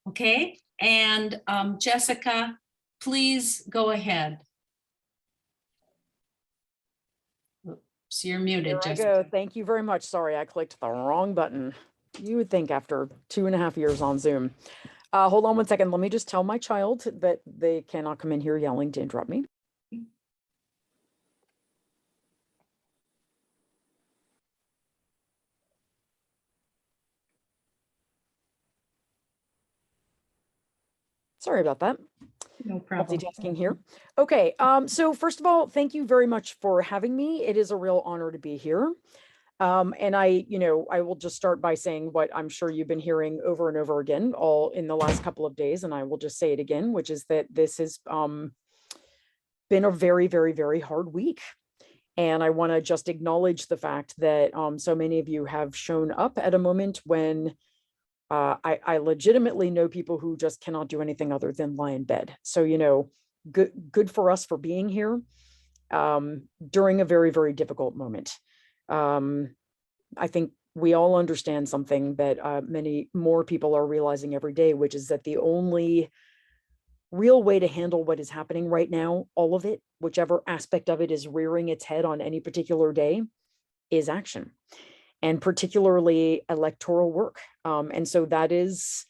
Okay, and Jessica, please go ahead. So you're muted, There I Jessica. go. Thank you very much. Sorry, I clicked the wrong button. You would think after 2.5 years on Zoom. Hold on one second. Let me just tell my child that they cannot come in here yelling to interrupt me. Sorry about that. No problem. Multitasking here. Okay, so first of all, thank you very much for having me. It is a real honor to be here. And I will just start by saying what I'm sure you've been hearing over and over again all in the last couple of days, and I will just say it again, which is that this has been a very, very, very hard week. And I want to just acknowledge the fact that so many of you have shown up at a moment when I legitimately know people who just cannot do anything other than lie in bed. So, good for us for being here during a very, very difficult moment. I think we all understand something that many more people are realizing every day, which is that the only real way to handle what is happening right now, all of it, whichever aspect of it is rearing its head on any particular day, is action, and particularly electoral work. And so that is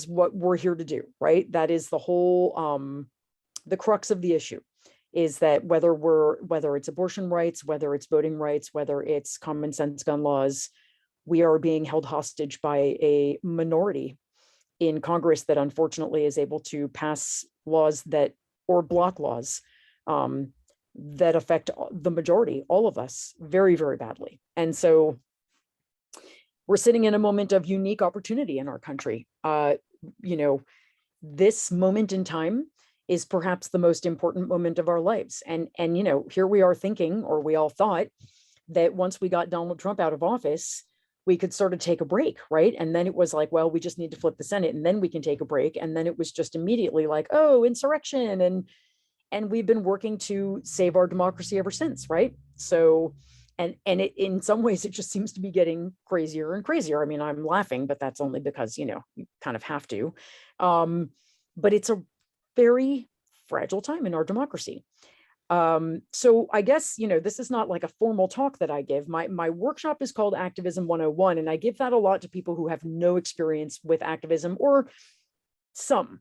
what we're here to do, right? That is the whole the crux of the issue, is that whether it's abortion rights, whether it's voting rights, whether it's common sense gun laws, we are being held hostage by a minority in Congress that unfortunately is able to pass laws or block laws that affect the majority, all of us, very, very badly. And so we're sitting in a moment of unique opportunity in our country. This moment in time is perhaps the most important moment of our lives. And here we are thinking, or we all thought, that once we got Donald Trump out of office, we could sort of take a break, right? And then it was like, well, we just need to flip the Senate and then we can take a break. And then it was just immediately like, oh, insurrection. And we've been working to save our democracy ever since, right? So, and it, in some ways, it just seems to be getting crazier and crazier. I mean, I'm laughing, but that's only because, you kind of have to. But it's a very fragile time in our democracy. So I guess, this is not like a formal talk that I give. My workshop is called Activism 101, and I give that a lot to people who have no experience with activism, or some,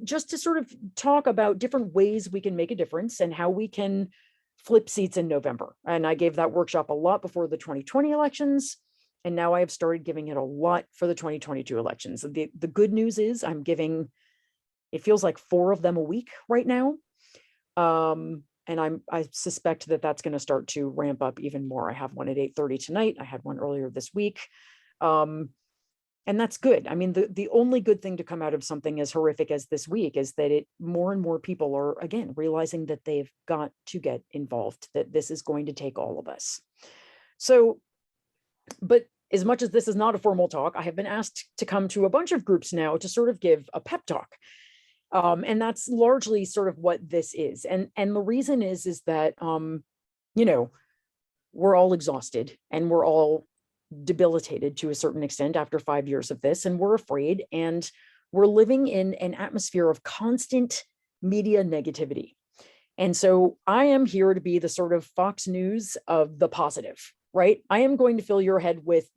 just to sort of talk about different ways we can make a difference and how we can flip seats in November. And I gave that workshop a lot before the 2020 elections. And now I have started giving it a lot for the 2022 elections. The good news is I'm giving, it feels like 4 of them a week right now. And I suspect that that's going to start to ramp up even more. I have one at 8:30 tonight. I had one earlier this week. And that's good. I mean, the only good thing to come out of something as horrific as this week is that more and more people are, again, realizing that they've got to get involved, that this is going to take all of us. So, but as much as this is not a formal talk, I have been asked to come to a bunch of groups now to sort of give a pep talk. And that's largely sort of what this is. And the reason is that, we're all exhausted and we're all debilitated to a certain extent after 5 years of this, and we're afraid, and we're living in an atmosphere of constant media negativity. And so I am here to be the sort of Fox News of the positive, right? I am going to fill your head with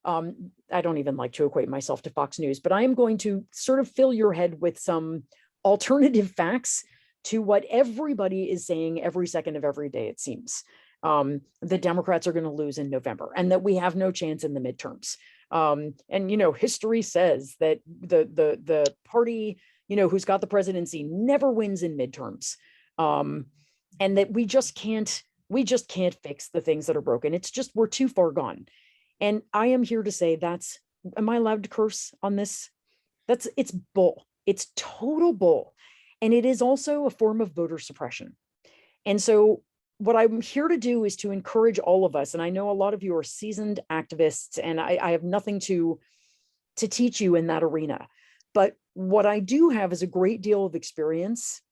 I don't even like to equate myself to Fox News, but I am going to sort of fill your head with some alternative facts to what everybody is saying every second of every day, it seems. The Democrats are going to lose in November and that we have no chance in the midterms. And history says that the party, who's got the presidency never wins in midterms. And that we just can't fix the things that are broken. It's just, we're too far gone. And I am here to say am I allowed to curse on this? It's bull. It's total bull. And it is also a form of voter suppression. And so what I'm here to do is to encourage all of us. And I know a lot of you are seasoned activists, and I have nothing to teach you in that arena. But what I do have is a great deal of experience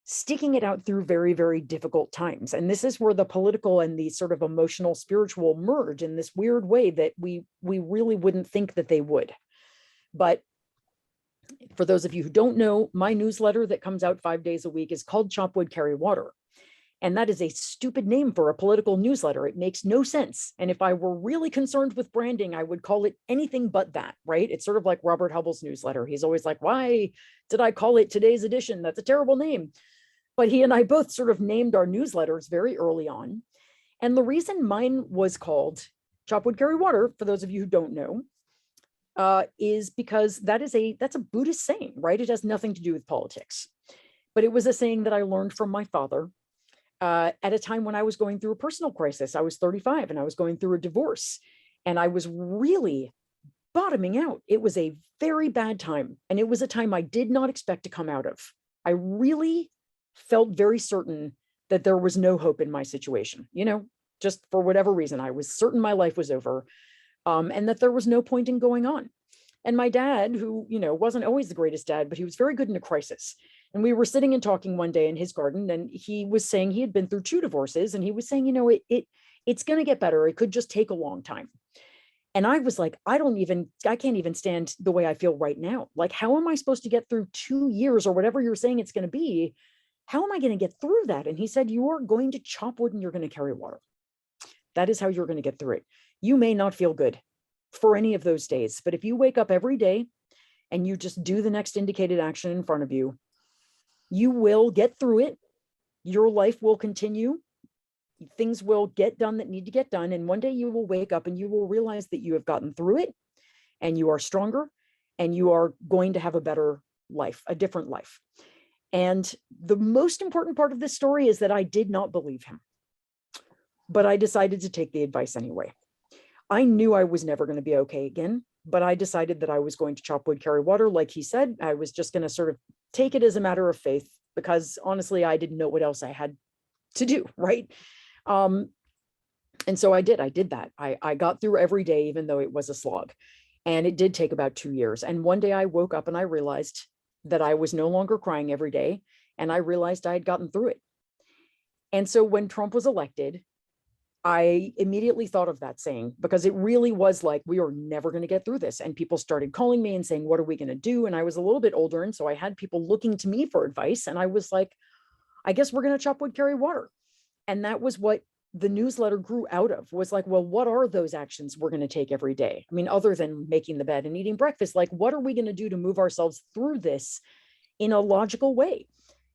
sticking it out through very, very difficult times. And this is where the political and the sort of emotional, spiritual merge in this weird way that we really wouldn't think that they would. But For those of you who don't know, my newsletter that comes out 5 days a week is called Chop Wood, Carry Water. And that is a stupid name for a political newsletter. It makes no sense. And if I were really concerned with branding, I would call it anything but that, right? It's sort of like Robert Hubble's newsletter. He's always like, why did I call it Today's Edition? That's a terrible name. But he and I both sort of named our newsletters very early on. And the reason mine was called Chop Wood, Carry Water, for those of you who don't know, is because that's a Buddhist saying, right? It has nothing to do with politics. But it was a saying that I learned from my father at a time when I was going through a personal crisis. I was 35 and I was going through a divorce, and I was really bottoming out. It was a very bad time, and it was a time I did not expect to come out of. I really felt very certain that there was no hope in my situation, just for whatever reason. I was certain my life was over, and that there was no point in going on. And my dad, who, wasn't always the greatest dad, but he was very good in a crisis. And we were sitting and talking one day in his garden, and he was saying he had been through 2 divorces, and he was saying, it's going to get better. It could just take a long time. And I was like, I can't even stand the way I feel right now. Like, how am I supposed to get through 2 years or whatever you're saying it's going to be? How am I going to get through that? And he said, you are going to chop wood and you're going to carry water. That is how you're going to get through it. You may not feel good for any of those days, but if you wake up every day and you just do the next indicated action in front of you, you will get through it. Your life will continue. Things will get done that need to get done. And one day you will wake up and you will realize that you have gotten through it, and you are stronger, and you are going to have a better life, a different life. And the most important part of this story is that I did not believe him, but I decided to take the advice anyway. I knew I was never going to be okay again, but I decided that I was going to chop wood, carry water. Like he said, I was just going to sort of take it as a matter of faith, because honestly, I didn't know what else I had to do, right? And so I did that. I got through every day, even though it was a slog. And it did take about 2 years. And one day I woke up and I realized that I was no longer crying every day. And I realized I had gotten through it. And so when Trump was elected, I immediately thought of that saying, because it really was like, we are never going to get through this. And people started calling me and saying, what are we going to do? And I was a little bit older. And so I had people looking to me for advice. And I was like, I guess we're going to chop wood, carry water. And that was what the newsletter grew out of, was like, well, what are those actions we're going to take every day? I mean, other than making the bed and eating breakfast, like, what are we going to do to move ourselves through this in a logical way?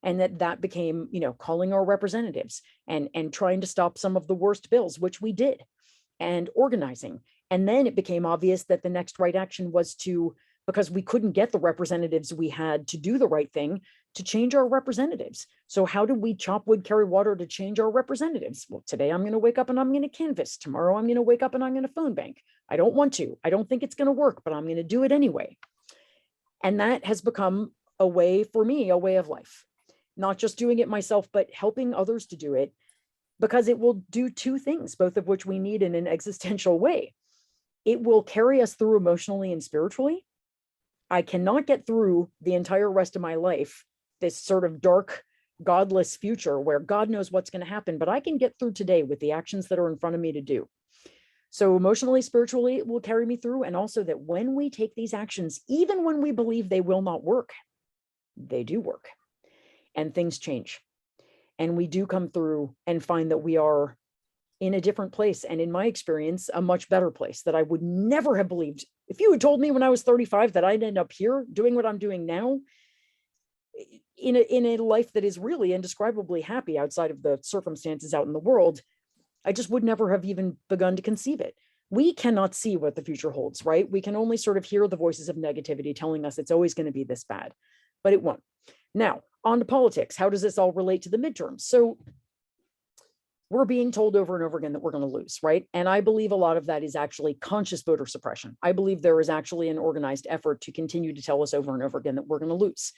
And that became, calling our representatives and trying to stop some of the worst bills, which we did, and organizing. And then it became obvious that the next right action was because we couldn't get the representatives we had to do the right thing, to change our representatives. So how do we chop wood, carry water to change our representatives? Well, today I'm going to wake up and I'm going to canvass. Tomorrow I'm going to wake up and I'm going to phone bank. I don't want to. I don't think it's going to work, but I'm going to do it anyway. And that has become a way for me, a way of life. Not just doing it myself, but helping others to do it, because it will do 2 things, both of which we need in an existential way. It will carry us through emotionally and spiritually. I cannot get through the entire rest of my life, this sort of dark, godless future where God knows what's going to happen, but I can get through today with the actions that are in front of me to do. So emotionally, spiritually, it will carry me through. And also that when we take these actions, even when we believe they will not work, they do work. And things change. And we do come through and find that we are in a different place. And in my experience, a much better place that I would never have believed. If you had told me when I was 35 that I'd end up here doing what I'm doing now, in a life that is really indescribably happy outside of the circumstances out in the world, I just would never have even begun to conceive it. We cannot see what the future holds, right? We can only sort of hear the voices of negativity telling us it's always going to be this bad, but it won't. Now, on to politics. How does this all relate to the midterms? So we're being told over and over again that we're going to lose, right? And I believe a lot of that is actually conscious voter suppression. I believe there is actually an organized effort to continue to tell us over and over again that we're going to lose.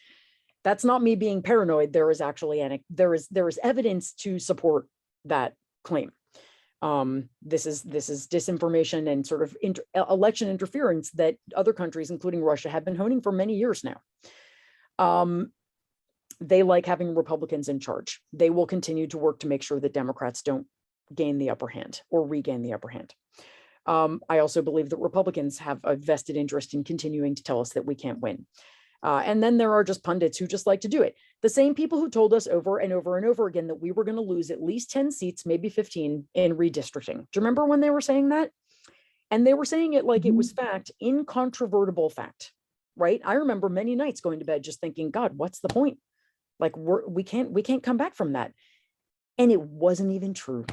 That's not me being paranoid. There is actually there is evidence to support that claim. This is disinformation and sort of election interference that other countries, including Russia, have been honing for many years now. They like having Republicans in charge. They will continue to work to make sure that Democrats don't gain the upper hand or regain the upper hand. I also believe that Republicans have a vested interest in continuing to tell us that we can't win. And then there are just pundits who just like to do it. The same people who told us over and over and over again that we were going to lose at least 10 seats, maybe 15 in redistricting. Do you remember when they were saying that? And they were saying it like it was fact, incontrovertible fact, right? I remember many nights going to bed just thinking, God, what's the point? Like we can't come back from that. And it wasn't even true,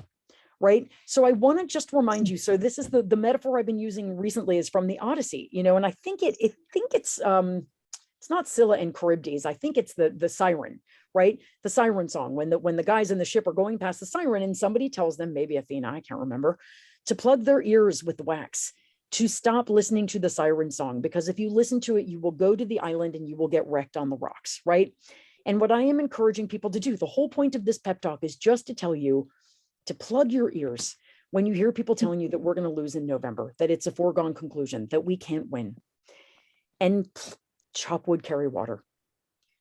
right? So I want to just remind you. So this is the metaphor I've been using recently is from the Odyssey, and I think it's not Scylla and Charybdis. I think it's the siren, right? The siren song when the guys in the ship are going past the siren and somebody tells them, maybe Athena, I can't remember, to plug their ears with wax, to stop listening to the siren song, because if you listen to it, you will go to the island and you will get wrecked on the rocks, right? And what I am encouraging people to do, the whole point of this pep talk is just to tell you to plug your ears when you hear people telling you that we're going to lose in November, that it's a foregone conclusion, that we can't win. And chop wood, carry water.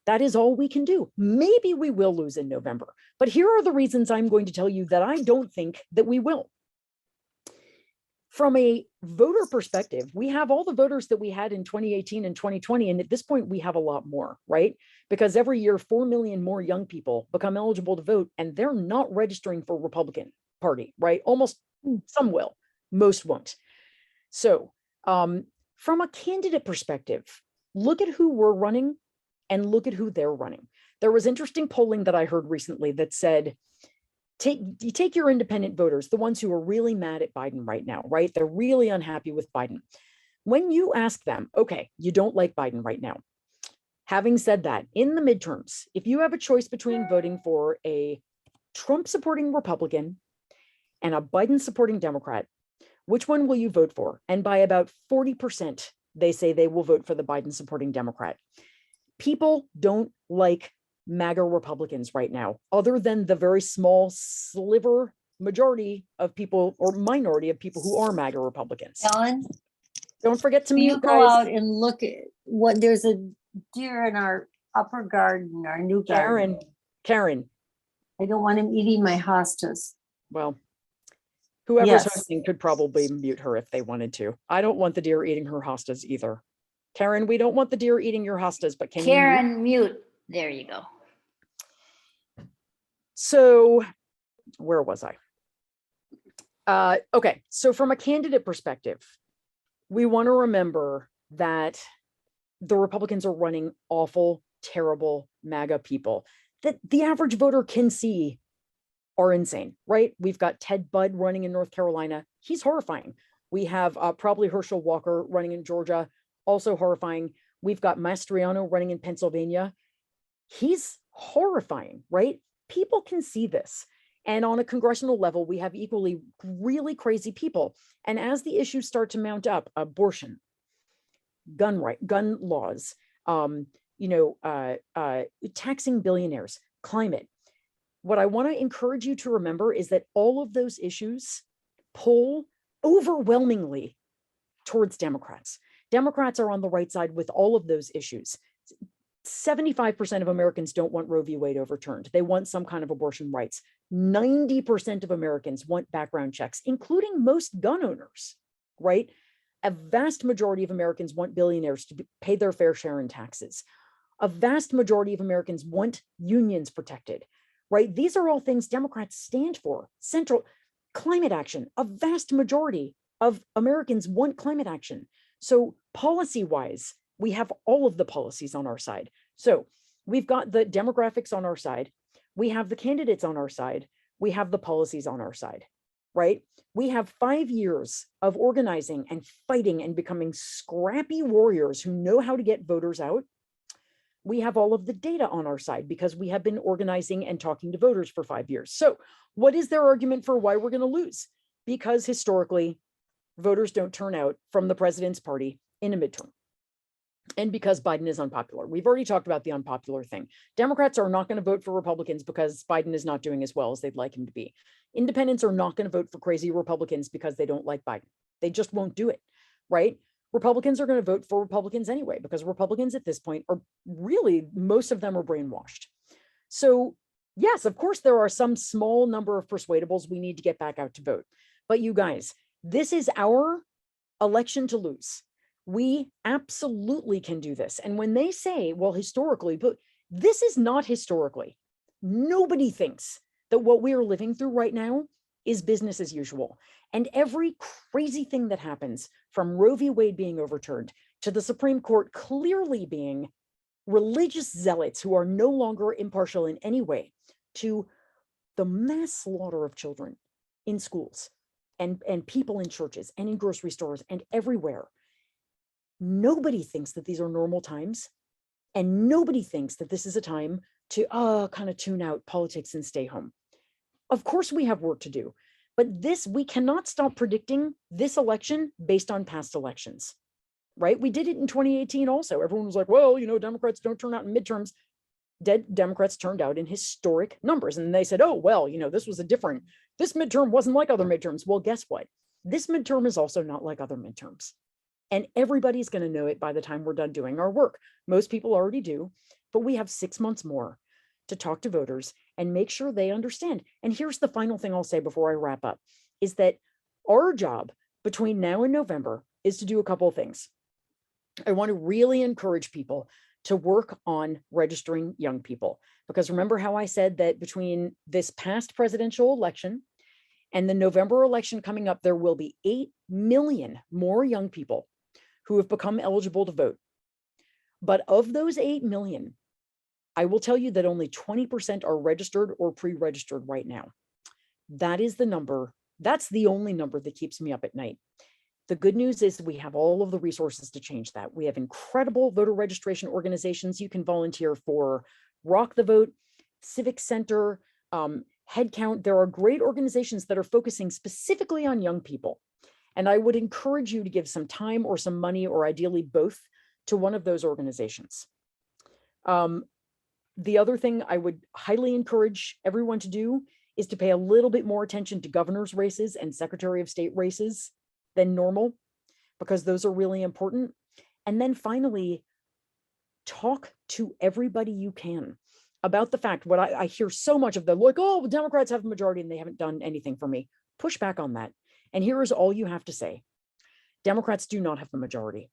That is all we can do. Maybe we will lose in November, but here are the reasons I'm going to tell you that I don't think that we will. From a voter perspective, we have all the voters that we had in 2018 and 2020. And at this point, we have a lot more, right? Because every year, 4 million more young people become eligible to vote, and they're not registering for Republican Party, right? Almost some will, most won't. So from a candidate perspective, look at who we're running and look at who they're running. There was interesting polling that I heard recently that said, take your independent voters, the ones who are really mad at Biden right now, right? They're really unhappy with Biden. When you ask them, okay, you don't like Biden right now. Having said that, in the midterms, if you have a choice between voting for a Trump supporting Republican and a Biden supporting Democrat, which one will you vote for? And by about 40%, they say they will vote for the Biden supporting Democrat. People don't like MAGA Republicans right now, other than the very small sliver majority of people or minority of people who are MAGA Republicans. Ellen, Don't forget to you mute, go guys. out and look at what there's a deer in our upper garden, our new garden. Karen, I don't want him eating my hostas. well, whoever's Yes. hosting could probably mute her if they wanted to. I don't want the deer eating her hostas either. Karen, we don't want the deer eating your hostas, but can you mute? Karen, mute. There you go. So where was I? Okay, so from a candidate perspective, we want to remember that the Republicans are running awful, terrible MAGA people that the average voter can see are insane, right? We've got Ted Budd running in North Carolina. He's horrifying. We have probably Herschel Walker running in Georgia, also horrifying. We've got Mastriano running in Pennsylvania. He's horrifying, right? People can see this. And on a congressional level, we have equally really crazy people. And as the issues start to mount up, abortion, gun laws, taxing billionaires, climate. What I want to encourage you to remember is that all of those issues pull overwhelmingly towards Democrats. Democrats are on the right side with all of those issues. 75% of Americans don't want Roe v. Wade overturned. They want some kind of abortion rights. 90% of Americans want background checks, including most gun owners, right? A vast majority of Americans want billionaires to pay their fair share in taxes. A vast majority of Americans want unions protected, right? These are all things Democrats stand for. Central climate action. A vast majority of Americans want climate action. So policy-wise, we have all of the policies on our side. So we've got the demographics on our side. We have the candidates on our side. We have the policies on our side, right? We have 5 years of organizing and fighting and becoming scrappy warriors who know how to get voters out. We have all of the data on our side because we have been organizing and talking to voters for 5 years. So what is their argument for why we're going to lose? Because historically, voters don't turn out from the president's party in a midterm. And because Biden is unpopular. We've already talked about the unpopular thing. Democrats are not going to vote for Republicans because Biden is not doing as well as they'd like him to be. Independents are not going to vote for crazy Republicans because they don't like Biden. They just won't do it, right? Republicans are going to vote for Republicans anyway, because Republicans at this point are really, most of them are brainwashed. So yes, of course, there are some small number of persuadables we need to get back out to vote. But you guys, this is our election to lose. We absolutely can do this. And when they say, well, historically, but this is not historically. Nobody thinks that what we are living through right now is business as usual. And every crazy thing that happens, from Roe v. Wade being overturned to the Supreme Court clearly being religious zealots who are no longer impartial in any way, to the mass slaughter of children in schools and people in churches and in grocery stores and everywhere. Nobody thinks that these are normal times. And nobody thinks that this is a time to kind of tune out politics and stay home. Of course, we have work to do, but we cannot stop predicting this election based on past elections, right? We did it in 2018 also. Everyone was like, well, Democrats don't turn out in midterms. Democrats turned out in historic numbers. And they said, oh, well, this midterm wasn't like other midterms. Well, guess what? This midterm is also not like other midterms. And everybody's going to know it by the time we're done doing our work. Most people already do, but we have 6 months more to talk to voters and make sure they understand. And here's the final thing I'll say before I wrap up, is that our job between now and November is to do a couple of things. I want to really encourage people to work on registering young people, because remember how I said that between this past presidential election and the November election coming up, there will be 8 million more young people who have become eligible to vote. But of those 8 million, I will tell you that only 20% are registered or pre-registered right now. That is the number. That's the only number that keeps me up at night. The good news is we have all of the resources to change that. We have incredible voter registration organizations. You can volunteer for Rock the Vote, Civic Center, Headcount. There are great organizations that are focusing specifically on young people. And I would encourage you to give some time or some money, or ideally both, to one of those organizations. The other thing I would highly encourage everyone to do is to pay a little bit more attention to governor's races and Secretary of State races than normal, because those are really important. And then finally, talk to everybody you can about the fact, what I hear so much of, the like, oh, Democrats have a majority and they haven't done anything for me. Push back on that. And here is all you have to say. Democrats do not have the majority.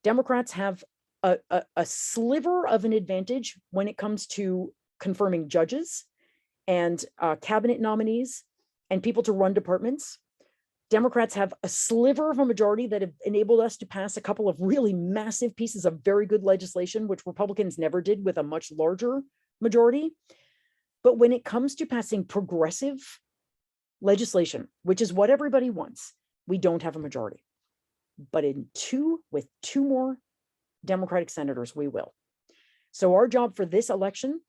Democrats have a sliver of an advantage when it comes to confirming judges and cabinet nominees and people to run departments. Democrats have a sliver of a majority that have enabled us to pass a couple of really massive pieces of very good legislation, which Republicans never did with a much larger majority. But when it comes to passing progressive legislation, which is what everybody wants, we don't have a majority. But with two more Democratic senators, we will. So our job for this election,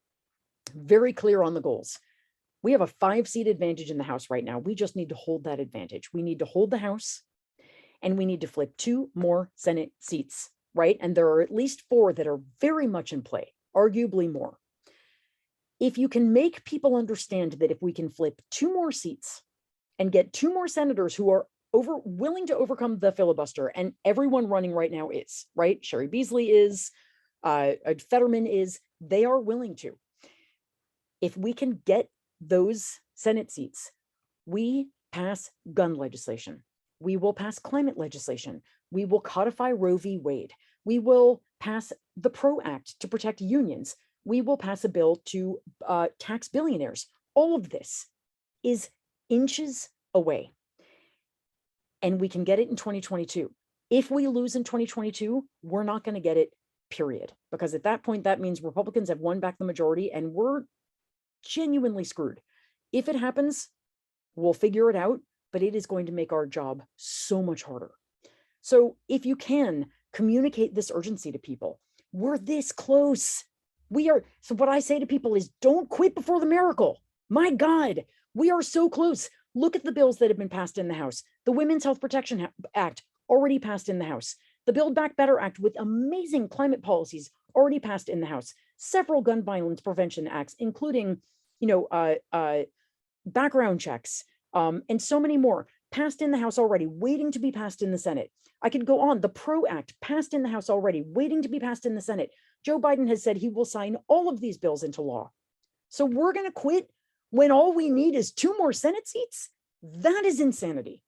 very clear on the goals. We have a 5-seat advantage in the House right now. We just need to hold that advantage. We need to hold the House, and we need to flip 2 more Senate seats, right? And there are at least 4 that are very much in play, arguably more. If you can make people understand that if we can flip 2 more seats and get 2 more senators who are willing to overcome the filibuster, and everyone running right now is, right? Sherry Beasley is, Fetterman is, they are willing to. If we can get those Senate seats, we pass gun legislation. We will pass climate legislation. We will codify Roe v. Wade. We will pass the PRO Act to protect unions. We will pass a bill to tax billionaires. All of this is inches away. And we can get it in 2022. If we lose in 2022, we're not going to get it, period. Because at that point, that means Republicans have won back the majority and we're genuinely screwed. If it happens, we'll figure it out, but it is going to make our job so much harder. So if you can communicate this urgency to people, we're this close. So what I say to people is, don't quit before the miracle. My God, we are so close. Look at the bills that have been passed in the House. The Women's Health Protection Act, already passed in the House. The Build Back Better Act with amazing climate policies, already passed in the House. Several gun violence prevention acts, including, background checks, and so many more, passed in the House already, waiting to be passed in the Senate. I could go on. The PRO Act, passed in the House already, waiting to be passed in the Senate. Joe Biden has said he will sign all of these bills into law. So we're going to quit when all we need is 2 more Senate seats? That is insanity.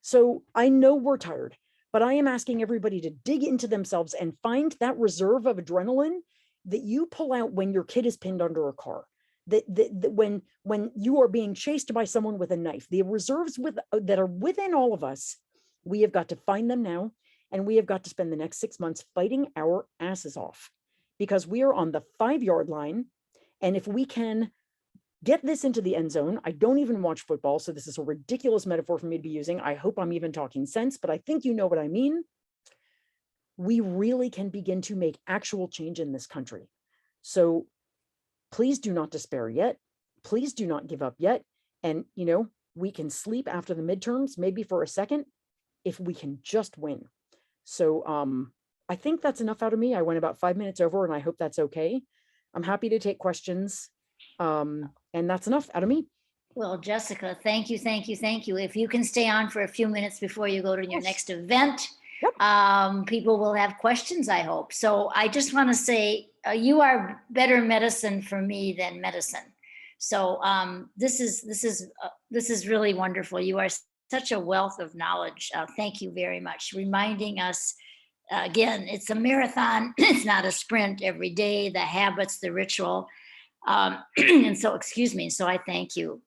So I know we're tired, but I am asking everybody to dig into themselves and find that reserve of adrenaline that you pull out when your kid is pinned under a car. That when you are being chased by someone with a knife, the reserves that are within all of us, we have got to find them now, and we have got to spend the next 6 months fighting our asses off, because we are on the 5-yard line. And if we can get this into the end zone, I don't even watch football, so this is a ridiculous metaphor for me to be using. I hope I'm even talking sense, but I think you know what I mean. We really can begin to make actual change in this country. So please do not despair yet. Please do not give up yet. And, we can sleep after the midterms, maybe for a second, if we can just win. So I think that's enough out of me. I went about 5 minutes over, and I hope that's okay. I'm happy to take questions. And that's enough out of me. Well, Jessica, thank you, thank you, thank you. If you can stay on for a few minutes before you go to your Yes. next event, Yep. people will have questions, I hope. So I just want to say, you are better medicine for me than medicine. So this is really wonderful. You are such a wealth of knowledge. Thank you very much. Reminding us, again, it's a marathon. It's not a sprint every day, the habits, the ritual. And so, excuse me. So I thank you.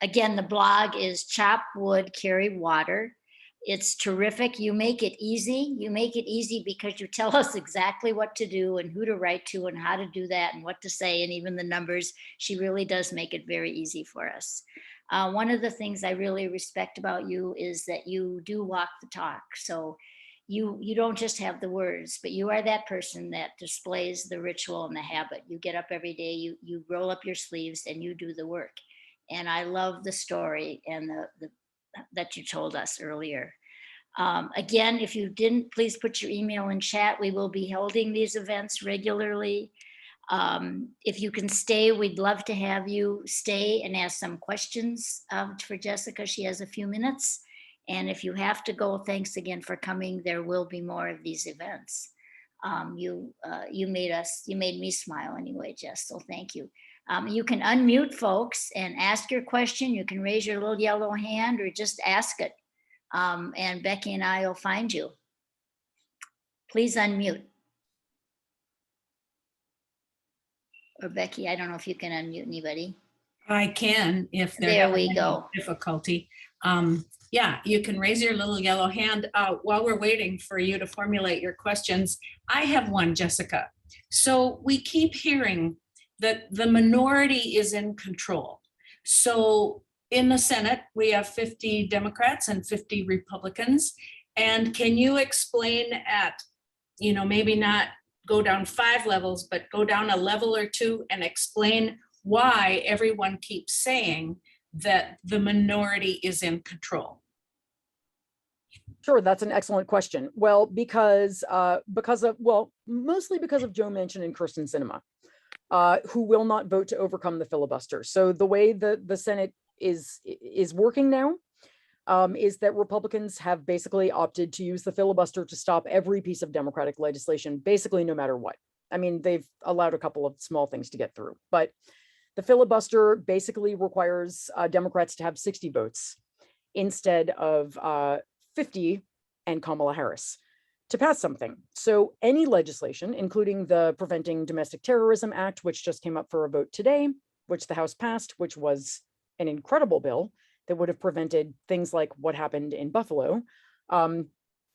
Again, the blog is Chop Wood, Carry Water. It's terrific. You make it easy. You make it easy because you tell us exactly what to do and who to write to and how to do that and what to say, and even the numbers. She really does make it very easy for us. One of the things I really respect about you is that you do walk the talk. So you don't just have the words, but you are that person that displays the ritual and the habit. You get up every day, you roll up your sleeves and you do the work. And I love the story and the that you told us earlier. Again, if you didn't, please put your email in chat. We will be holding these events regularly. If you can stay, we'd love to have you stay and ask some questions for Jessica. She has a few minutes. And if you have to go, thanks again for coming. There will be more of these events. You made me smile anyway, Jess, so thank you. You can unmute, folks, and ask your question. You can raise your little yellow hand or just ask it. And Becky and I will find you. Please unmute. Or Becky, I don't know if you can unmute anybody. I can, if they're There having we any go. difficulty. Yeah, you can raise your little yellow hand. While we're waiting for you to formulate your questions, I have one, Jessica. So we keep hearing that the minority is in control. So in the Senate, we have 50 Democrats and 50 Republicans. And can you explain at, maybe not go down 5 levels, but go down a level or 2 and explain why everyone keeps saying that the minority is in control? Sure, that's an excellent question. Well, mostly because of Joe Manchin and Kirsten Sinema, who will not vote to overcome the filibuster. So the way the Senate is working now is that Republicans have basically opted to use the filibuster to stop every piece of Democratic legislation, basically no matter what. I mean, they've allowed a couple of small things to get through, but the filibuster basically requires Democrats to have 60 votes instead of 50 and Kamala Harris to pass something. So any legislation, including the Preventing Domestic Terrorism Act, which just came up for a vote today, which the House passed, which was an incredible bill that would have prevented things like what happened in Buffalo,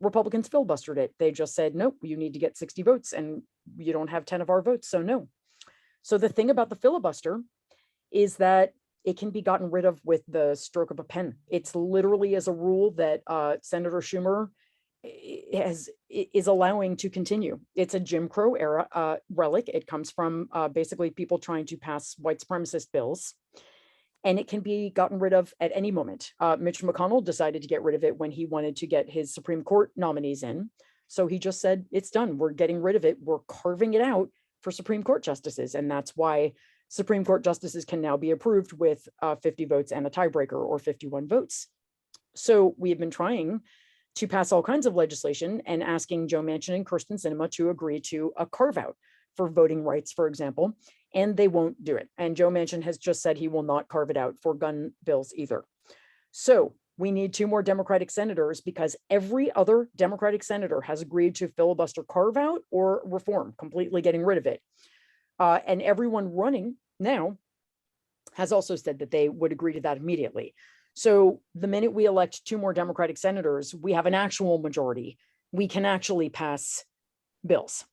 Republicans filibustered it. They just said, nope, you need to get 60 votes and you don't have 10 of our votes, so no. So the thing about the filibuster is that it can be gotten rid of with the stroke of a pen. It's literally as a rule that Senator Schumer is allowing to continue. It's a Jim Crow era relic. It comes from basically people trying to pass white supremacist bills, and it can be gotten rid of at any moment. Mitch McConnell decided to get rid of it when he wanted to get his Supreme Court nominees in. So he just said, it's done. We're getting rid of it. We're carving it out for Supreme Court justices. And that's why Supreme Court justices can now be approved with 50 votes and a tiebreaker, or 51 votes. So we have been trying to pass all kinds of legislation and asking Joe Manchin and Kirsten Sinema to agree to a carve out for voting rights, for example, and they won't do it. And Joe Manchin has just said he will not carve it out for gun bills either. So We need 2 more Democratic senators because every other Democratic senator has agreed to filibuster carve out or reform, completely getting rid of it. And everyone running now has also said that they would agree to that immediately. So the minute we elect 2 more Democratic senators, we have an actual majority. We can actually pass bills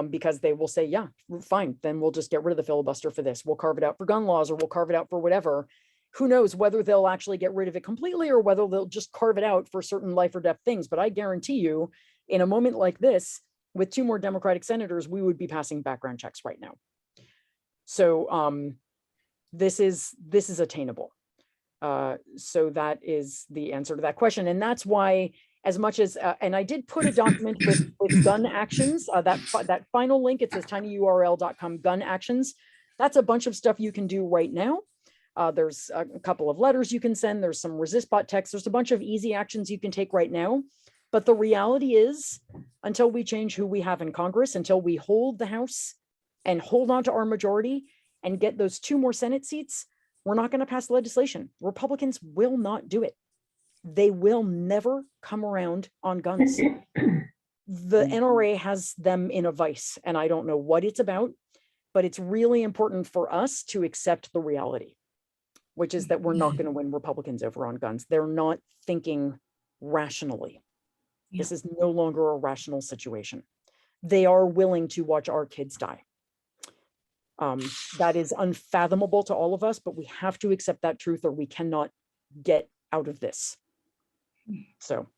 because they will say, yeah, fine, then we'll just get rid of the filibuster for this. We'll carve it out for gun laws, or we'll carve it out for whatever. Who knows whether they'll actually get rid of it completely or whether they'll just carve it out for certain life or death things. But I guarantee you, in a moment like this, with 2 more Democratic senators, we would be passing background checks right now. So this is attainable. So that is the answer to that question. And that's why, as much as, and I did put a document with gun actions, that final link, it says tinyurl.com gun actions. That's a bunch of stuff you can do right now. There's a couple of letters you can send. There's some resist bot text. There's a bunch of easy actions you can take right now. But the reality is, until we change who we have in Congress, until we hold the House and hold on to our majority and get those 2 more Senate seats, we're not going to pass legislation. Republicans will not do it. They will never come around on guns. The NRA has them in a vice, and I don't know what it's about, but it's really important for us to accept the reality, which is that we're not going to win Republicans over on guns. They're not thinking rationally. Yeah. This is no longer a rational situation. They are willing to watch our kids die. That is unfathomable to all of us, but we have to accept that truth or we cannot get out of this. So,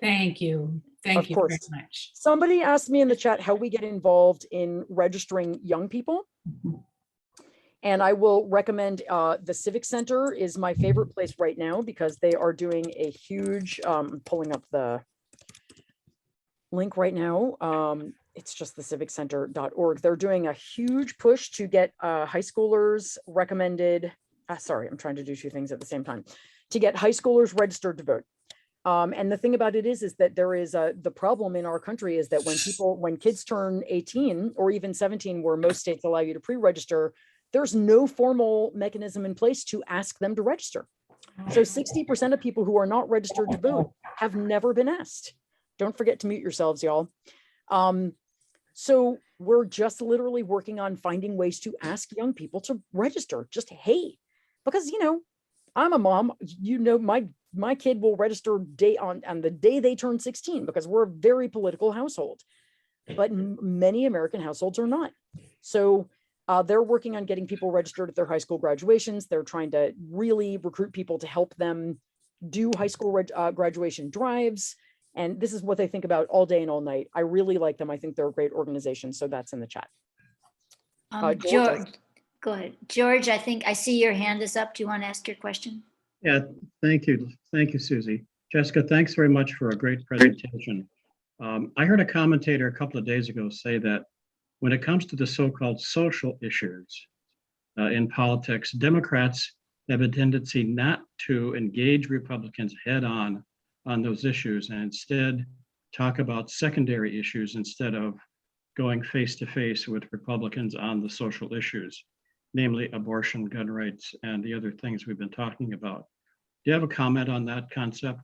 Thank you. Of Thank you course. very much. somebody asked me in the chat how we get involved in registering young people. And I will recommend the Civic Center is my favorite place right now because they are doing a huge, pulling up the link right now. It's just the civiccenter.org. They're doing a huge push to get high schoolers recommended. Sorry, I'm trying to do 2 things at the same time. To get high schoolers registered to vote. And the thing about it is that there is the problem in our country is that when kids turn 18 or even 17, where most states allow you to pre-register, there's no formal mechanism in place to ask them to register. So 60% of people who are not registered to vote have never been asked. Don't forget to mute yourselves, y'all. So we're just literally working on finding ways to ask young people to register. Just, hey, because, I'm a mom, my kid will register on the day they turn 16 because we're a very political household, but many American households are not. So they're working on getting people registered at their high school graduations. They're trying to really recruit people to help them do high school graduation drives. And this is what they think about all day and all night. I really like them. I think they're a great organization. So that's in the chat. George, go ahead. George, I think I see your hand is up. Do you want to ask your question? Yeah, thank you. Thank you, Susie. Jessica, thanks very much for a great presentation. I heard a commentator a couple of days ago say that when it comes to the so-called social issues in politics, Democrats have a tendency not to engage Republicans head on those issues and instead talk about secondary issues instead of going face to face with Republicans on the social issues, namely abortion, gun rights, and the other things we've been talking about. Do you have a comment on that concept?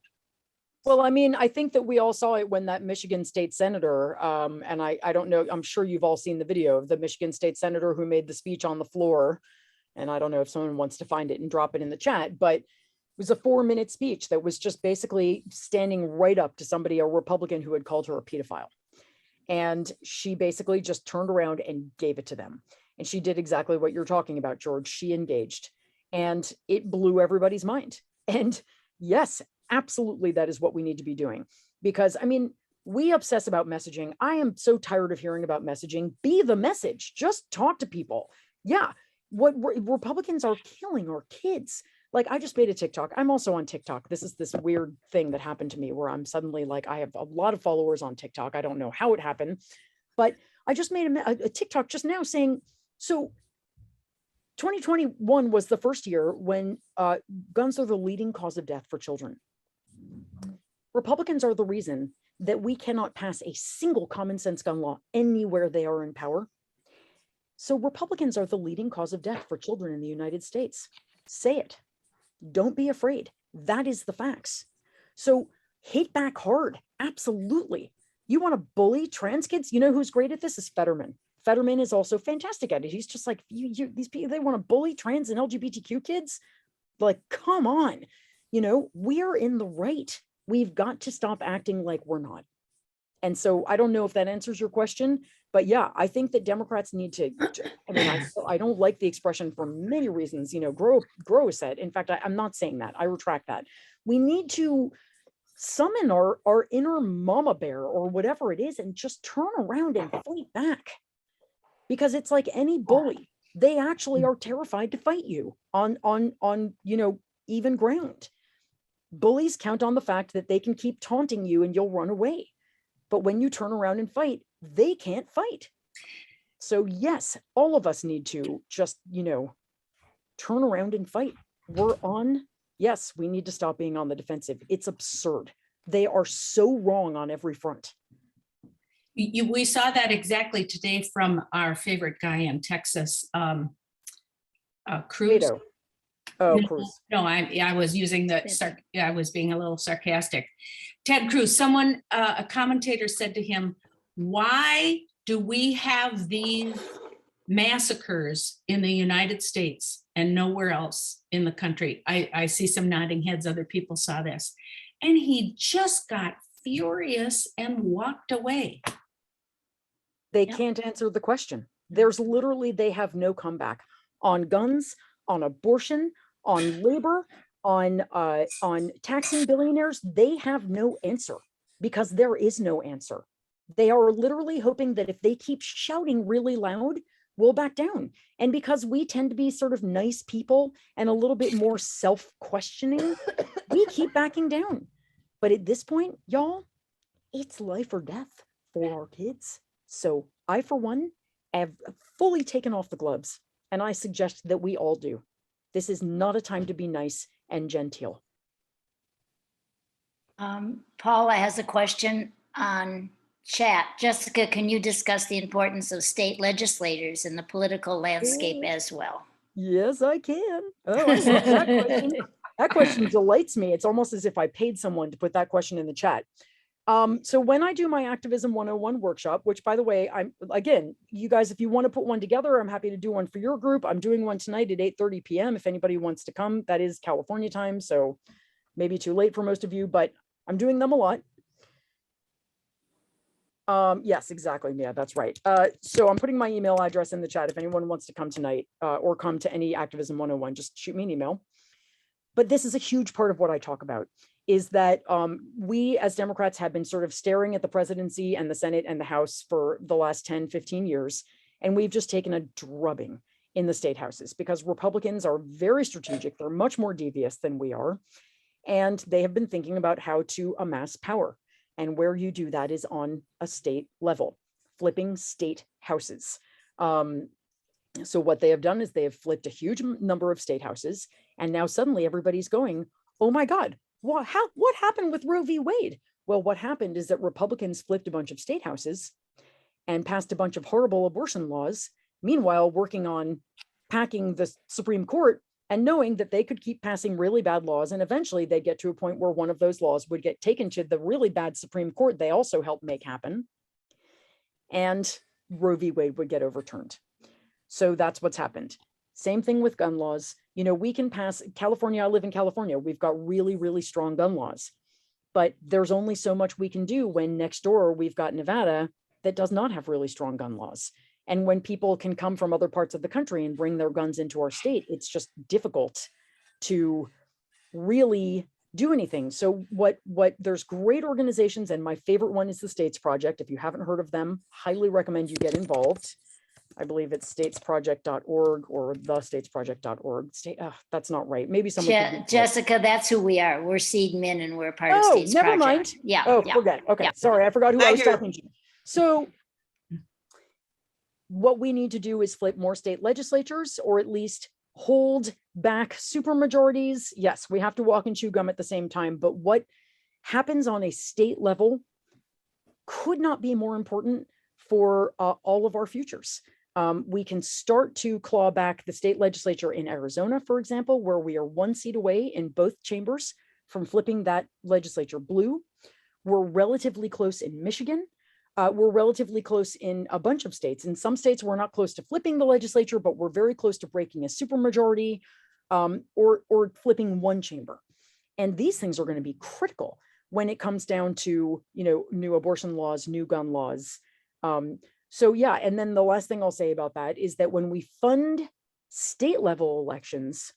Well, I mean, I think that we all saw it when that Michigan state senator, and I don't know, I'm sure you've all seen the video of the Michigan state senator who made the speech on the floor. And I don't know if someone wants to find it and drop it in the chat, but it was a 4-minute speech that was just basically standing right up to somebody, a Republican who had called her a pedophile. And she basically just turned around and gave it to them. And she did exactly what you're talking about, George. She engaged and it blew everybody's mind. And yes, absolutely, that is what we need to be doing. Because I mean, we obsess about messaging. I am so tired of hearing about messaging. Be the message. Just talk to people. Yeah, what Republicans are killing are kids. Like I just made a TikTok. I'm also on TikTok. This is this weird thing that happened to me where I'm suddenly like, I have a lot of followers on TikTok. I don't know how it happened, but I just made a TikTok just now saying, so 2021 was the first year when guns are the leading cause of death for children. Republicans are the reason that we cannot pass a single common sense gun law anywhere they are in power. So Republicans are the leading cause of death for children in the United States. Say it. Don't be afraid. That is the facts. So hit back hard. Absolutely. You want to bully trans kids? You know who's great at this is Fetterman. Fetterman is also fantastic at it. He's just like, these people, they want to bully trans and LGBTQ kids. Like, come on. You know, we are in the right. We've got to stop acting like we're not. And so I don't know if that answers your question, but yeah, I think that Democrats need to, I mean, I don't like the expression for many reasons, you know, grow a set. In fact, I'm not saying that. I retract that. We need to summon our inner mama bear or whatever it is and just turn around and fight back. Because it's like any bully, they actually are terrified to fight you on, you know, even ground. Bullies count on the fact that they can keep taunting you and you'll run away. But when you turn around and fight, they can't fight. So yes, all of us need to just, you know, turn around and fight. Yes, we need to stop being on the defensive. It's absurd. They are so wrong on every front. We saw that exactly today from our favorite guy in Texas, Cruz. Beto. Oh, Cruz. No, I was using I was being a little sarcastic. Ted Cruz, someone, a commentator said to him, why do we have these massacres in the United States and nowhere else in the country? I see some nodding heads, other people saw this. And he just got furious and walked away. They can't answer the question. There's literally, they have no comeback on guns, on abortion, on labor, on taxing billionaires. They have no answer because there is no answer. They are literally hoping that if they keep shouting really loud, we'll back down. And because we tend to be sort of nice people and a little bit more self-questioning, we keep backing down. But at this point, y'all, it's life or death for our kids. So I, for one, have fully taken off the gloves, and I suggest that we all do. This is not a time to be nice and genteel. Paula has a question on chat. Jessica, can you discuss the importance of state legislators in the political landscape as well? Yes, I can. Oh, I love that question. That question delights me. It's almost as if I paid someone to put that question in the chat. So when I do my Activism 101 workshop, which by the way, again, you guys, if you want to put one together, I'm happy to do one for your group. I'm doing one tonight at 8:30 p.m. If anybody wants to come, that is California time. So maybe too late for most of you, but I'm doing them a lot. Yes, exactly. Yeah, that's right. So I'm putting my email address in the chat. If anyone wants to come tonight or come to any Activism 101, just shoot me an email. But this is a huge part of what I talk about, is that we as Democrats have been sort of staring at the presidency and the Senate and the House for the last 10, 15 years. And we've just taken a drubbing in the state houses because Republicans are very strategic. They're much more devious than we are. And they have been thinking about how to amass power. And where you do that is on a state level, flipping state houses. So what they have done is they have flipped a huge number of state houses. And now suddenly everybody's going, oh my God, what happened with Roe v. Wade? Well, what happened is that Republicans flipped a bunch of state houses and passed a bunch of horrible abortion laws. Meanwhile, working on packing the Supreme Court and knowing that they could keep passing really bad laws. And eventually they'd get to a point where one of those laws would get taken to the really bad Supreme Court they also helped make happen. And Roe v. Wade would get overturned. So that's what's happened. Same thing with gun laws. You know, we can pass California. I live in California. We've got really, really strong gun laws, but there's only so much we can do when next door we've got Nevada that does not have really strong gun laws. And when people can come from other parts of the country and bring their guns into our state, it's just difficult to really do anything. So what there's great organizations, and my favorite one is the States Project. If you haven't heard of them, highly recommend you get involved. I believe it's statesproject.org or thestatesproject.org. That's not right. Maybe someone. Jessica, that's who we are. We're Seed Men and we're part of States never Project. Mind. Yeah. Oh, yeah. forget. Okay, yeah. Sorry, I forgot who I was talking to. So what we need to do is flip more state legislatures, or at least hold back supermajorities. Yes, we have to walk and chew gum at the same time. But what happens on a state level could not be more important for all of our futures. We can start to claw back the state legislature in Arizona, for example, where we are 1 seat away in both chambers from flipping that legislature blue. We're relatively close in Michigan. We're relatively close in a bunch of states. In some states, we're not close to flipping the legislature, but we're very close to breaking a supermajority, or flipping one chamber. And these things are going to be critical when it comes down to, new abortion laws, new gun laws. So yeah, and then the last thing I'll say about that is that when we fund state level elections,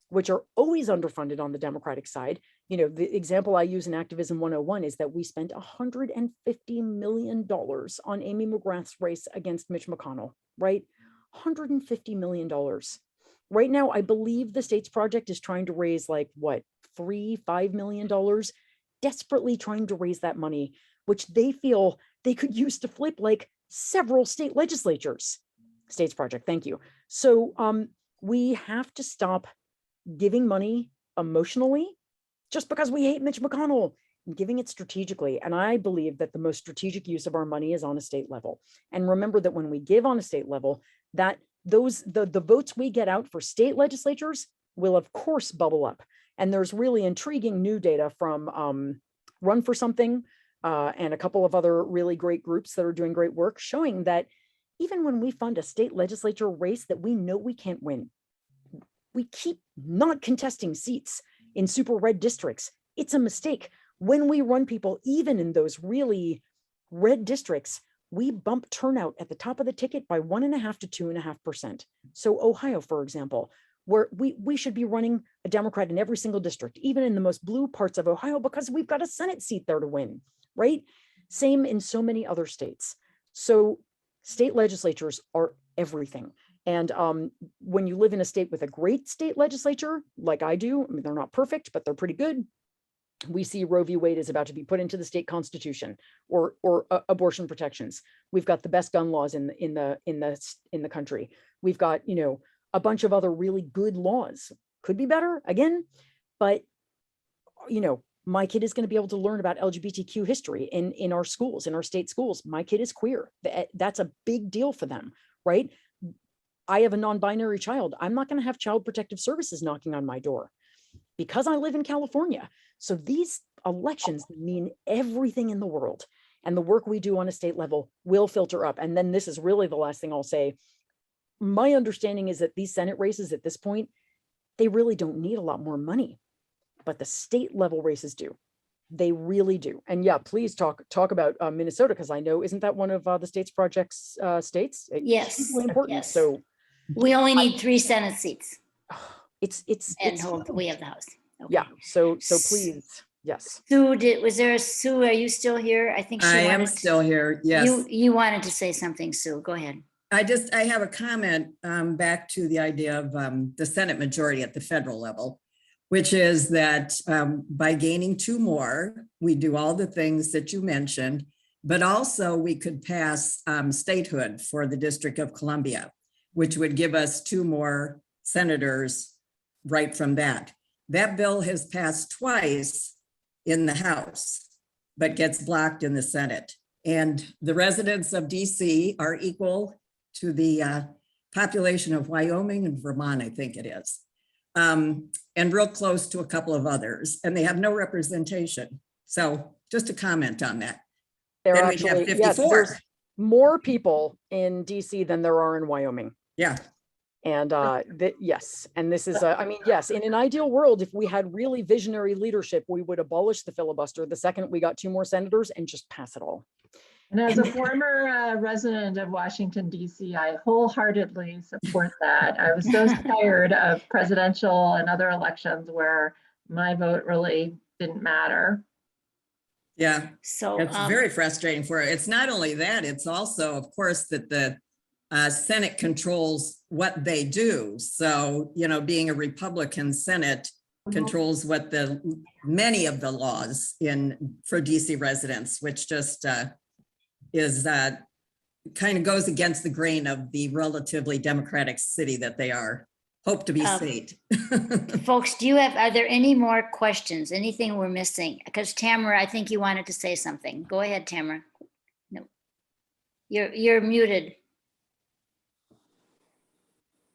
which are always underfunded on the Democratic side, the example I use in Activism 101 is that we spent $150 million on Amy McGrath's race against Mitch McConnell, right? $150 million. Right now, I believe the States Project is trying to raise $3-5 million, desperately trying to raise that money, which they feel they could use to flip several state legislatures. States Project, thank you. So we have to stop giving money emotionally just because we hate Mitch McConnell, and giving it strategically. And I believe that the most strategic use of our money is on a state level. And remember that when we give on a state level, that the votes we get out for state legislatures will of course bubble up. And there's really intriguing new data from Run for Something and a couple of other really great groups that are doing great work, showing that even when we fund a state legislature race that we know we can't win, we keep not contesting seats in super red districts. It's a mistake. When we run people, even in those really red districts, we bump turnout at the top of the ticket by 1.5 to 2.5%. So Ohio, for example, where we should be running a Democrat in every single district, even in the most blue parts of Ohio, because we've got a Senate seat there to win, right? Same in so many other states. So state legislatures are everything. And when you live in a state with a great state legislature, like I do, I mean, they're not perfect, but they're pretty good. We see Roe v. Wade is about to be put into the state constitution, or abortion protections. We've got the best gun laws in the country. We've got, a bunch of other really good laws. Could be better again, but my kid is going to be able to learn about LGBTQ history in our schools, in our state schools. My kid is queer. That's a big deal for them, right? I have a non-binary child. I'm not going to have child protective services knocking on my door because I live in California. So these elections mean everything in the world, and the work we do on a state level will filter up. And then this is really the last thing I'll say. My understanding is that these Senate races at this point, they really don't need a lot more money, but the state level races do. They really do. And yeah, please talk about Minnesota, because I know, isn't that one of the States Project's states? Yes, Hugely important. yes. So we only need 3 Senate seats, it's and we have the House. Okay. Yeah. So please, yes. Sue, Sue, are you still here? I think I am still here. Yes. You wanted to say something, Sue. Go ahead. I have a comment back to the idea of the Senate majority at the federal level, which is that by gaining 2 more, we do all the things that you mentioned, but also we could pass statehood for the District of Columbia, which would give us 2 more senators right from that. That bill has passed twice in the House, but gets blocked in the Senate. And the residents of DC are equal to the population of Wyoming and Vermont, I think it is, and real close to a couple of others, and they have no representation. So just a comment on that. There Then are we'd have actually, yes, 54. there's more people in DC than there are in Wyoming. Yeah. And yes, and this is, I mean, yes, in an ideal world, if we had really visionary leadership, we would abolish the filibuster the second we got 2 more senators and just pass it all. And as a former resident of Washington, D.C., I wholeheartedly support that. I was so tired of presidential and other elections where my vote really didn't matter. Yeah, So it's very frustrating for it. It's not only that, it's also, of course, that the Senate controls what they do. So, being a Republican Senate controls what many of the laws for DC residents, which just is kind of goes against the grain of the relatively democratic city that they hope to be state. folks, are there any more questions? Anything we're missing? Because Tamara, I think you wanted to say something. Go ahead, Tamara. No, you're muted.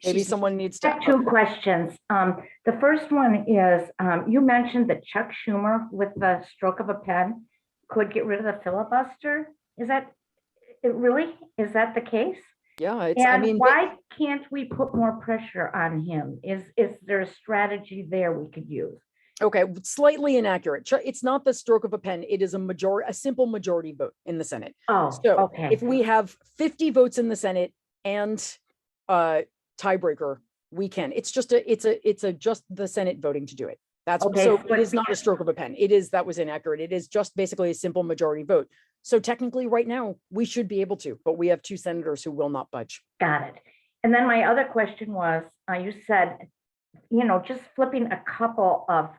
Maybe She's- someone needs I to. have two questions. The first one is, you mentioned that Chuck Schumer with the stroke of a pen could get rid of the filibuster. Is that, is that the case? Yeah, it's, I And mean, why can't we put more pressure on him? Is there a strategy there we could use? okay, slightly inaccurate. It's not the stroke of a pen. It is a simple majority vote in the Senate. Oh, So okay. if we have 50 votes in the Senate and tiebreaker, we can. It's just just the Senate voting to do it. That's Okay, so but it is not a stroke of a pen. That was inaccurate. It is just basically a simple majority vote. So technically right now we should be able to, but we have 2 senators who will not budge. Got it. And then my other question was, you said, just flipping a couple of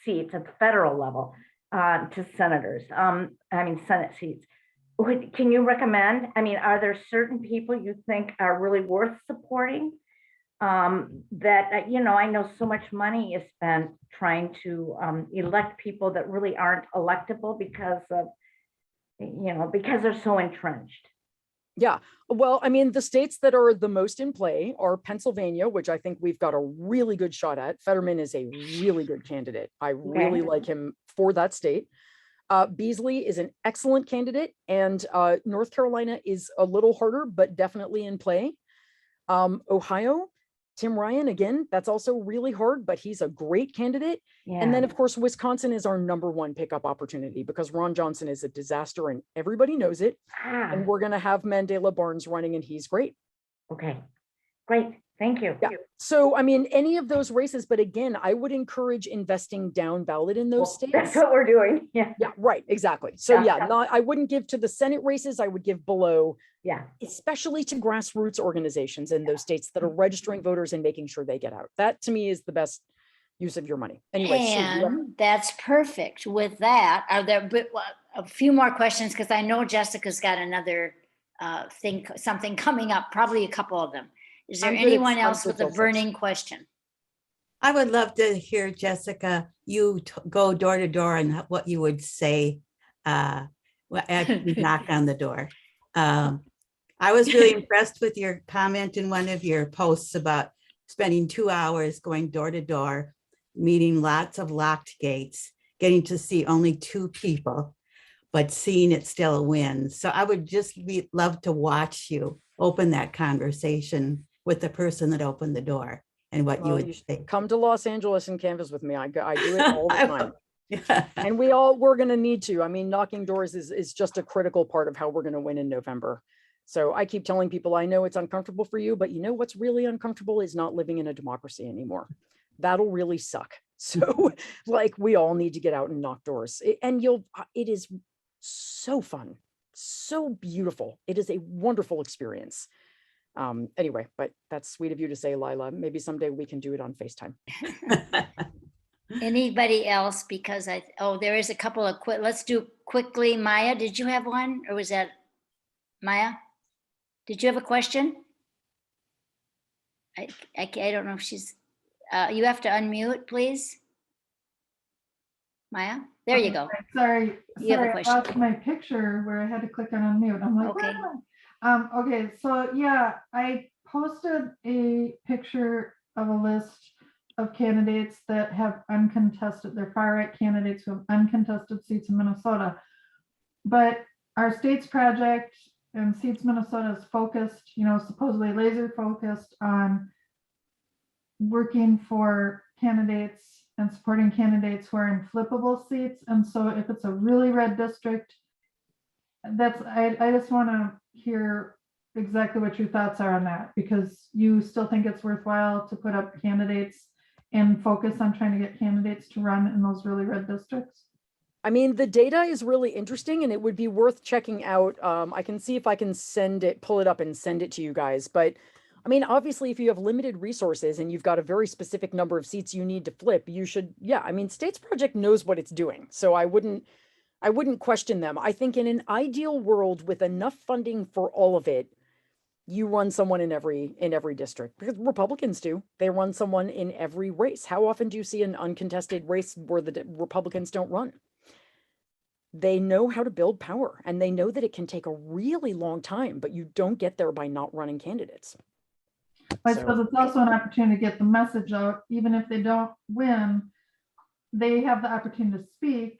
seats at the federal level to senators, Senate seats. Can you recommend? Are there certain people you think are really worth supporting? That, I know so much money is spent trying to elect people that really aren't electable because they're so entrenched. Yeah. Well, the states that are the most in play are Pennsylvania, which I think we've got a really good shot at. Fetterman is a really good candidate. I really like him for that state. Beasley is an excellent candidate, and North Carolina is a little harder, but definitely in play. Ohio, Tim Ryan, again, that's also really hard, but he's a great candidate. Yeah. And then, of course, Wisconsin is our #1 pickup opportunity because Ron Johnson is a disaster and everybody knows it. And we're going to have Mandela Barnes running and he's great. Okay, great. Thank you. Yeah. So, any of those races, but again, I would encourage investing down ballot in those states. That's what we're doing. Yeah. Yeah, right. Exactly. So Yeah. I wouldn't give to the Senate races. I would give below, Yeah. especially to grassroots organizations in those states that are registering voters and making sure they get out. That to me is the best use of your money. Anyway, And that's perfect. With that, are there a few more questions? Because I know Jessica's got another something coming up, probably a couple of them. Is there I'm good at anyone else with a till 6. burning question? I would love to hear, Jessica, you go door to door and what you would say as you knocked on the door. I was really impressed with your comment in one of your posts about spending 2 hours going door to door, meeting lots of locked gates, getting to see only 2 people, but seeing it still a win. So I would just love to watch you open that conversation with the person that opened the door and what you would say. Come to Los Angeles and canvas with me. I do it all the time. Yeah. And we're going to need to. Knocking doors is just a critical part of how we're going to win in November. So I keep telling people, I know it's uncomfortable for you, but what's really uncomfortable is not living in a democracy anymore. That'll really suck. So we all need to get out and knock doors. It is so fun, so beautiful. It is a wonderful experience. Anyway, but that's sweet of you to say, Lila. Maybe someday we can do it on FaceTime. Anybody else? Because there is a couple of let's do quickly. Maya, did you have one? Or was that Maya? Did you have a question? I don't know if she's, you have to unmute, please. Maya, there you go. Sorry, You have a I question. lost my picture where I had to click on unmute. I'm like, Okay. where am I? Okay, so yeah, I posted a picture of a list of candidates that have uncontested, they're far right candidates who have uncontested seats in Minnesota. But our state's project and Seats Minnesota is focused, supposedly laser focused on working for candidates and supporting candidates who are in flippable seats. And so if it's a really red district, I just want to hear exactly what your thoughts are on that, because you still think it's worthwhile to put up candidates and focus on trying to get candidates to run in those really red districts. The data is really interesting and it would be worth checking out. I can see if I can pull it up and send it to you guys. But obviously, if you have limited resources and you've got a very specific number of seats you need to flip, you should, States Project knows what it's doing. So I wouldn't question them. I think in an ideal world with enough funding for all of it, you run someone in every district, because Republicans do. They run someone in every race. How often do you see an uncontested race where the Republicans don't run? They know how to build power and they know that it can take a really long time, but you don't get there by not running candidates. I So- suppose it's also an opportunity to get the message out, even if they don't win, they have the opportunity to speak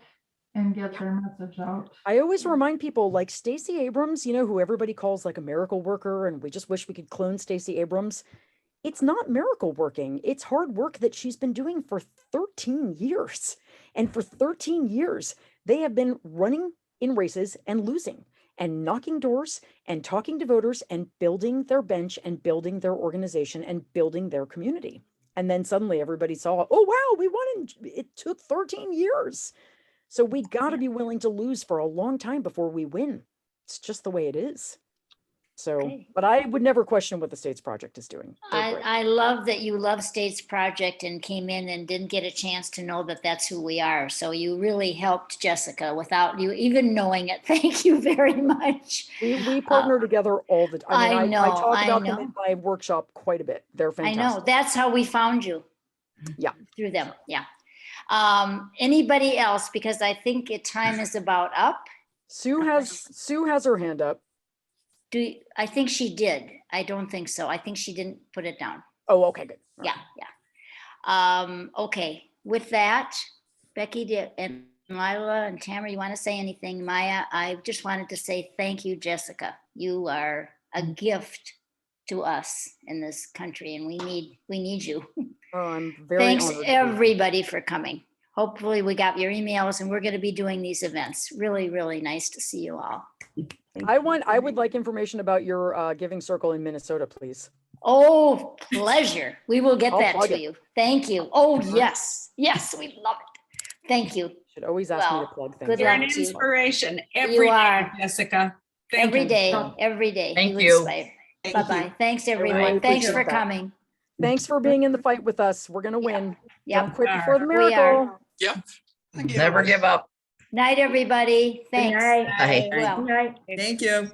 and get their message out. I always remind people like Stacey Abrams, you know, who everybody calls like a miracle worker, and we just wish we could clone Stacey Abrams. It's not miracle working. It's hard work that she's been doing for 13 years. And for 13 years, they have been running in races and losing and knocking doors and talking to voters and building their bench and building their organization and building their community. And then suddenly everybody saw, oh, wow, we won. It took 13 years. So we got to be willing to lose for a long time before we win. It's just the way it is. So, Okay. but I would never question what the States Project is doing. They're great. I love that you love States Project and came in and didn't get a chance to know that that's who we are. So you really helped Jessica without you even knowing it. Thank you very much. We partner together all the time. I I know, talk I about them know. in my workshop quite a bit. They're I fantastic. know, that's how we found you. Yeah. Through them, yeah. Anybody else? Because I think time is about up. Sue has her hand up. I think she did. I don't think so. I think she didn't put it down. Oh, okay, good. All Yeah, right. yeah. Okay, with that, Becky and Lila and Tamara, you want to say anything? Maya, I just wanted to say thank you, Jessica. You are a gift to us in this country, and we need you. Oh, I'm very Thanks honored to be here. everybody for coming. Hopefully we got your emails and we're going to be doing these events. Really, really nice to see you all. I would like information about your giving circle in Minnesota, please. Oh, pleasure. We will get I'll that plug to it. you. Thank you. Oh, yes. Yes, we love it. Thank you. Should always ask me to Well, plug things. good You're an luck to you. inspiration You every day, are. Jessica. Thank Every you. day, every day. Thank you. Inspire. Thank Bye-bye. you. Thanks, really everyone. Thanks appreciate for that. coming. Thanks for being in the fight with us. We're gonna win. Yep. Don't quit We before the are. We are. miracle. Yep. Never give up. Night, everybody. Thanks. night. Bye. Well. Good night. Thank you.